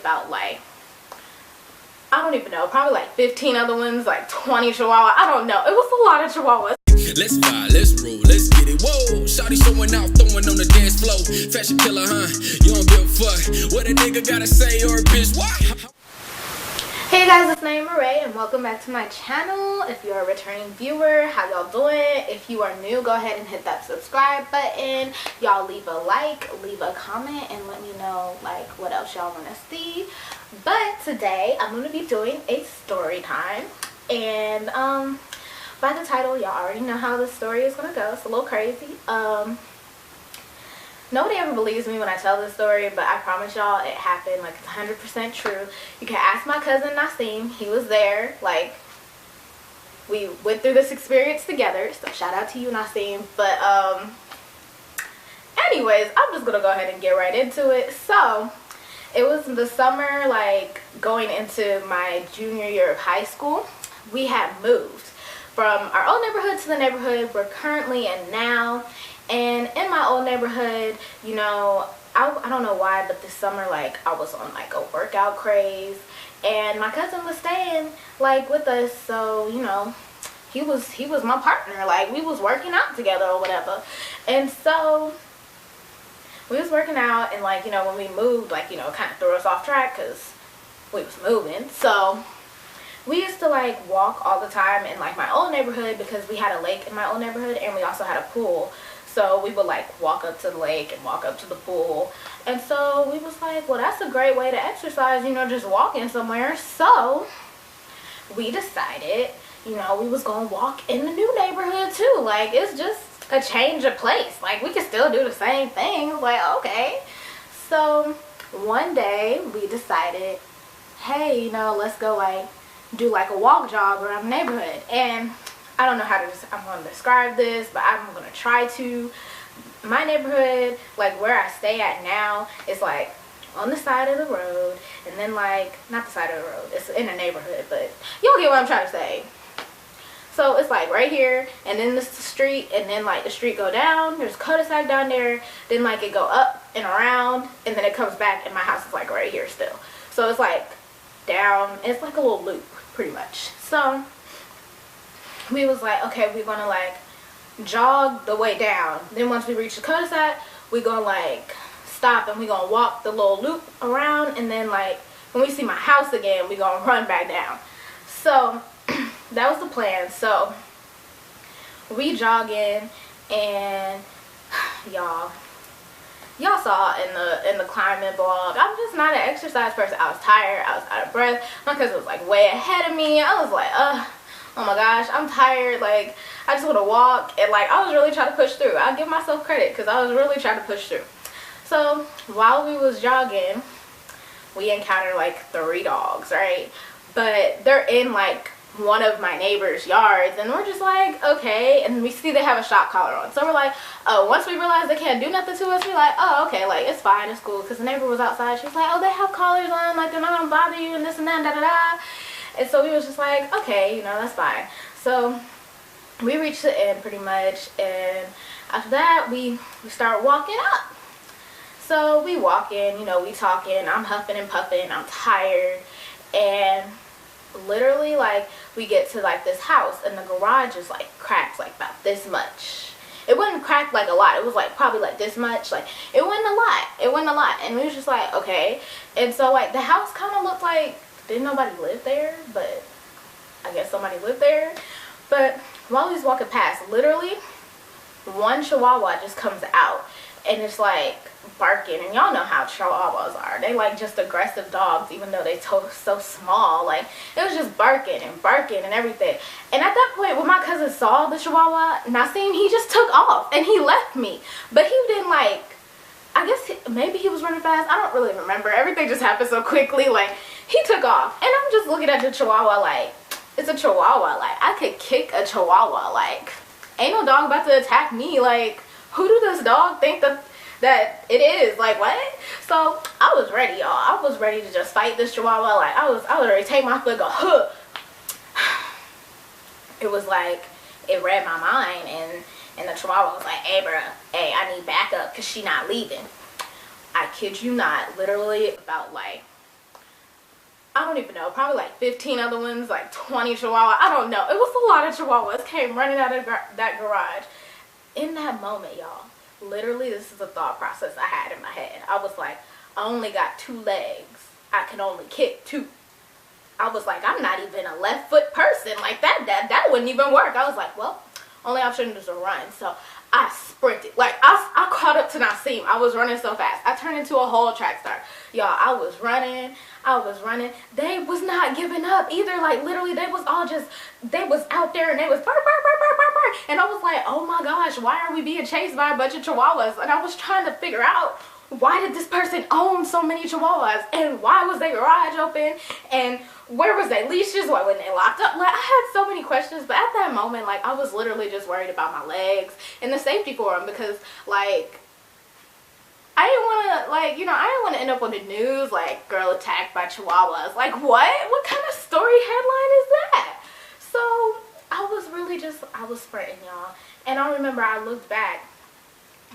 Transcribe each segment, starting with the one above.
about like, I don't even know, probably like 15 other ones, like 20 Chihuahuas. I don't know. It was a lot of Chihuahuas. Let's vibe, let's roll, let's get it. Whoa, shawty showing out, throwing on the dance floor. Fashion killer, huh? You don't give a fuck what a nigga gotta say or a bitch. What? Hey guys, it's Naimah and welcome back to my channel. If you're a returning viewer, how y'all doing? If you are new, go ahead and hit that subscribe button. Y'all leave a like, leave a comment, and let me know like what else y'all want to see. But today I'm going to be doing a story time, and by the title y'all already know how the story is going to go. It's a little crazy. Nobody ever believes me when I tell this story, but I promise y'all it happened. Like, it's 100% true. You can ask my cousin Nasim. He was there. Like, we went through this experience together. So shout out to you, Nasim. But anyways, I'm just gonna go ahead and get right into it. So it was the summer, like going into my junior year of high school. We had moved from our old neighborhood to the neighborhood we're currently in now. And in my old neighborhood, you know, I don't know why, but this summer, like, I was on like a workout craze, and my cousin was staying like with us, so you know, he was my partner. Like, we was working out together or whatever. And so we was working out, and like, you know, when we moved, like, you know, it kind of threw us off track because we was moving. So we used to like walk all the time in like my old neighborhood because we had a lake in my old neighborhood, and we also had a pool. So we would like walk up to the lake and walk up to the pool. And so we was like, well, that's a great way to exercise, you know, just walking somewhere. So we decided, you know, we was going to walk in the new neighborhood too. Like, it's just a change of place. Like, we could still do the same thing. Like, okay. So one day we decided, hey, you know, let's go like do like a walk jog around the neighborhood. And I don't know how I'm going to describe this, but I'm going to try to. My neighborhood, like where I stay at now, is like on the side of the road, and then like, not the side of the road, it's in a neighborhood, but you'll get what I'm trying to say. So it's like right here, and then this is the street, and then like the street go down, there's a cul-de-sac down there, then like it go up and around, and then it comes back, and my house is like right here still. So it's like down, it's like a little loop pretty much. So we was like, okay, we're gonna like jog the way down. Then once we reach the cul-de-sac, we're gonna like stop and we're gonna walk the little loop around, and then like when we see my house again, we're gonna run back down. So that was the plan. So we jogging, and y'all saw in the climbing vlog, I'm just not an exercise person. I was tired, I was out of breath. My cousin was like way ahead of me. I was like, oh my gosh, I'm tired. Like, I just want to walk. And like, I was really trying to push through. I'll give myself credit because I was really trying to push through. So while we was jogging, we encountered like 3 dogs, right? But they're in like one of my neighbor's yards, and we're just like, okay. And we see they have a shock collar on, so we're like, oh, once we realize they can't do nothing to us, we're like, oh, okay, like it's fine, it's cool. Because the neighbor was outside, she was like, oh, they have collars on, like they're not gonna bother you and this and that, da da da. And so we was just like, okay, you know, that's fine. So we reached the end pretty much, and after that we start walking up. So we walking, you know, we talking, I'm huffing and puffing, I'm tired, and literally like we get to like this house, and the garage is like cracked like about this much. It wasn't cracked like a lot, it was like probably like this much. Like, it wasn't a lot, and we was just like, okay. And so like the house kind of looked like didn't nobody live there, but I guess somebody lived there. But while we was walking past, literally one Chihuahua just comes out, and it's like barking. And y'all know how Chihuahuas are, they like just aggressive dogs, even though they so small. Like, it was just barking and everything. And at that point, when my cousin saw the Chihuahua, Nasim, he just took off and he left me. But he didn't like, I guess maybe he was running fast, I don't really remember. Everything just happened so quickly. Like, he took off, and I'm just looking at the Chihuahua like, it's a Chihuahua. Like, I could kick a Chihuahua. Like, ain't no dog about to attack me. Like, who do this dog think that it is? Like, what? So I was ready, y'all. I was ready to just fight this Chihuahua. Like, I was ready to take my foot and go, huh. It was like, it read my mind, and the Chihuahua was like, hey, bruh, hey, I need backup because she not leaving. I kid you not, literally about like I don't even know, probably like 15 other ones, like 20 Chihuahuas. I don't know. It was a lot of Chihuahuas came running out of that garage. In that moment, y'all, literally, this is the thought process I had in my head. I was like, I only got 2 legs. I can only kick 2. I was like, I'm not even a left foot person. Like that wouldn't even work. I was like, well, only option is to run. So I sprinted. Like I caught up to Nasim. I was running so fast. I turned into a whole track star. Y'all, I was running. They was not giving up either. Like literally they was out there and they was burr, burr, burr, burr, burr, burr. And I was like, oh my gosh, why are we being chased by a bunch of Chihuahuas? And I was trying to figure out, why did this person own so many Chihuahuas? And why was their garage open? And where was their leashes? Why wasn't they locked up? Like, I had so many questions. But at that moment, like, I was literally just worried about my legs and the safety for them. Because, like, I didn't want to, like, you know, I didn't want to end up on the news, like, girl attacked by Chihuahuas. Like, what? What kind of story headline is that? So, I was sprinting, y'all. And I remember I looked back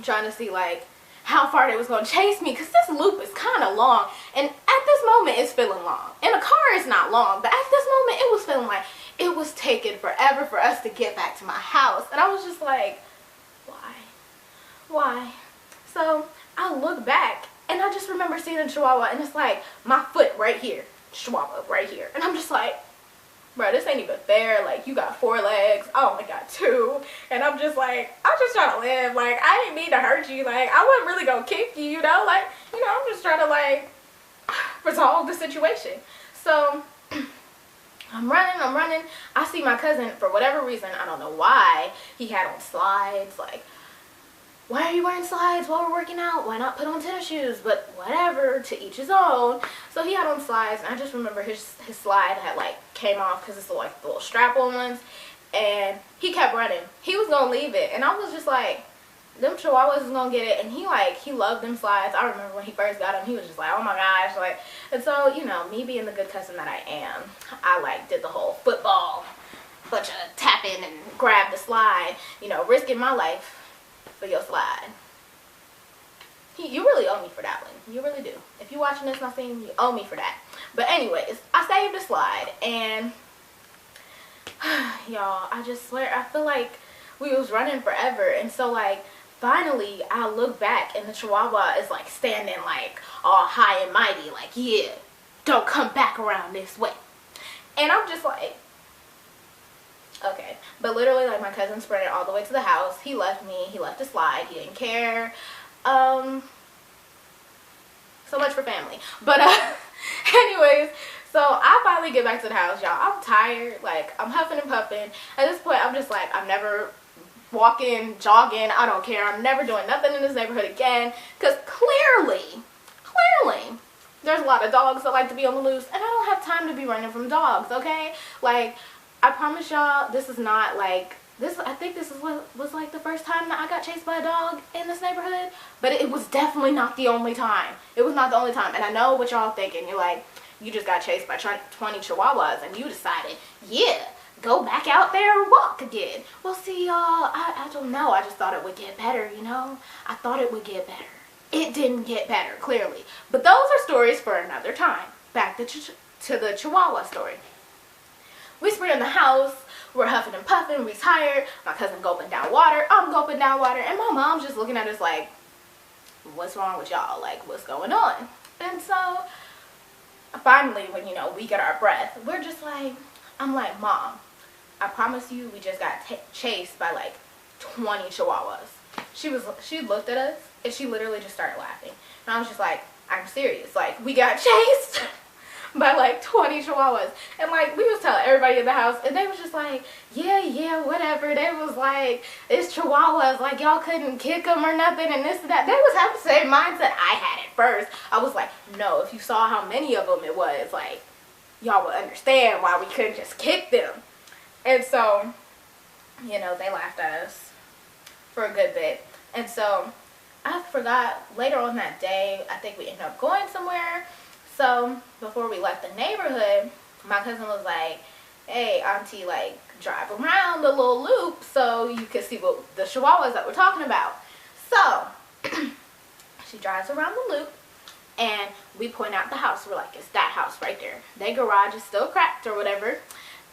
trying to see, like, how far they was going to chase me, because this loop is kind of long, and at this moment it's feeling long. In a car it's not long, but at this moment it was feeling like it was taking forever for us to get back to my house. And I was just like, why? So I look back and I just remember seeing a Chihuahua, and it's like my foot right here, Chihuahua right here, and I'm just like, bro, this ain't even fair. Like, you got 4 legs. I only got 2. And I'm just like, I'm just trying to live. Like, I didn't mean to hurt you. Like, I wasn't really going to kick you, you know? Like, you know, I'm just trying to, like, resolve the situation. So, I'm running. I see my cousin, for whatever reason, I don't know why, he had on slides. Like, why are you wearing slides while we're working out? Why not put on tennis shoes? But whatever, to each his own. So he had on slides, and I just remember his slide had like came off because it's like the little strap-on ones, and he kept running. He was gonna leave it, and I was just like, them Chihuahuas is gonna get it. And he loved them slides. I remember when he first got them, he was just like, oh my gosh, like. And so, you know, me being the good cousin that I am, I like did the whole football, bunch of tapping and grab the slide, you know, risking my life for your slide. You really owe me for that one. You really do. If you're watching this, nothing, you owe me for that. But anyways, I saved the slide, and y'all, I just swear, I feel like we was running forever. And so, like, finally, I look back, and the Chihuahua is like standing like all high and mighty, like, yeah, don't come back around this way. And I'm just like, okay. But literally, like, my cousin sprinted all the way to the house. He left me. He left the slide. He didn't care. So much for family. But anyways, so I finally get back to the house, y'all. I'm tired. Like, I'm huffing and puffing. At this point, I'm just like, I'm never walking, jogging. I don't care. I'm never doing nothing in this neighborhood again. Because clearly, there's a lot of dogs that like to be on the loose. And I don't have time to be running from dogs, okay? Like, I promise y'all, this is not like, I think this is what was like the first time that I got chased by a dog in this neighborhood. But it was definitely not the only time. It was not the only time. And I know what y'all thinking. You're like, you just got chased by 20 Chihuahuas and you decided, yeah, go back out there and walk again. Well, see, y'all, I don't know. I just thought it would get better, you know? I thought it would get better. It didn't get better, clearly. But those are stories for another time. Back to the Chihuahua story. We sprint in the house. We're huffing and puffing. We tired. My cousin gulping down water. I'm gulping down water. And my mom's just looking at us like, what's wrong with y'all? Like, what's going on? And so, finally, when, you know, we get our breath, we're just like, I'm like, Mom, I promise you we just got chased by like 20 Chihuahuas. She looked at us and she literally just started laughing. And I was just like, I'm serious. Like, we got chased by like 20 Chihuahuas. And like, we was telling everybody in the house, and they was just like, yeah, whatever. They was like, it's Chihuahuas, like y'all couldn't kick them or nothing and this and that. They was having the same mindset I had at first. I was like, no, if you saw how many of them it was, like, y'all would understand why we couldn't just kick them. And so, you know, they laughed at us for a good bit. And so I forgot, later on that day, I think we ended up going somewhere. So before we left the neighborhood, my cousin was like, hey, auntie, like, drive around the little loop so you can see what the Chihuahuas that we're talking about. So she drives around the loop, And we point out the house. We're like, it's that house right there. Their garage is still cracked or whatever.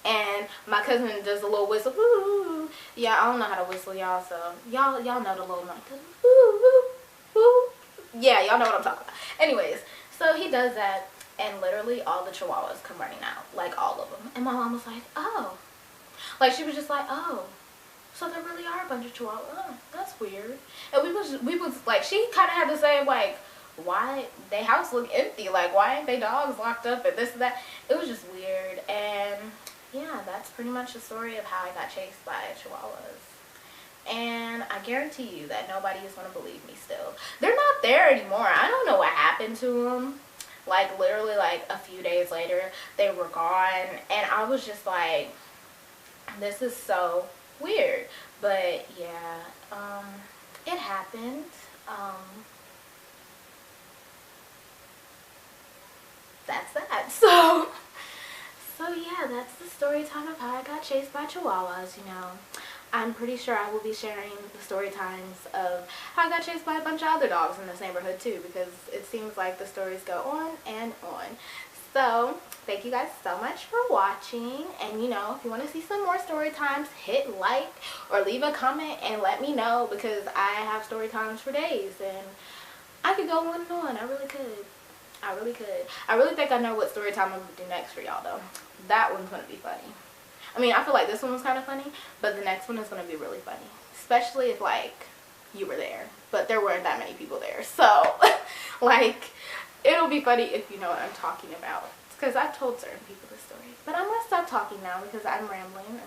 And my cousin does a little whistle. Woo. Yeah, I don't know how to whistle, y'all. So y'all know the little note. Woo, woo, woo. Yeah, y'all know what I'm talking about. Anyways, so he does that, and literally all the Chihuahuas come running out, like all of them. And my mom was like, oh, like she was just like, oh, so there really are a bunch of Chihuahuas. Oh, that's weird. And we was like, she kind of had to say like, why they house look empty? Like, why ain't they dogs locked up and this and that? It was just weird. And yeah, that's pretty much the story of how I got chased by Chihuahuas. And I guarantee you that nobody is going to believe me still. They're not there anymore. I don't know what happened to them. Like, literally, like, a few days later, they were gone. And I was just like, this is so weird. But, yeah, it happened. That's that. So yeah, that's the story time of how I got chased by Chihuahuas, you know. I'm pretty sure I will be sharing the story times of how I got chased by a bunch of other dogs in this neighborhood too, because it seems like the stories go on and on. So, thank you guys so much for watching, and you know, if you want to see some more story times, hit like or leave a comment and let me know, because I have story times for days, and I could go on and on. I really could. I really could. I really think I know what story time I'm going to do next for y'all though. That one's going to be funny. I mean, I feel like this one was kind of funny, but the next one is going to be really funny. Especially if, like, you were there. But there weren't that many people there. So, like, it'll be funny if you know what I'm talking about. It's because I've told certain people this story. But I'm going to stop talking now because I'm rambling, and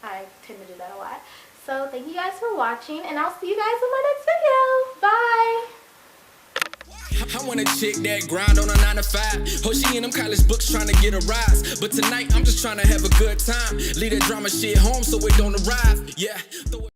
I tend to do that a lot. So, thank you guys for watching, and I'll see you guys in my next video. Bye! I want a chick that grind on a 9 to 5. Oh, she in them college books trying to get a rise. But tonight, I'm just trying to have a good time. Leave that drama shit home so it don't arrive. Yeah.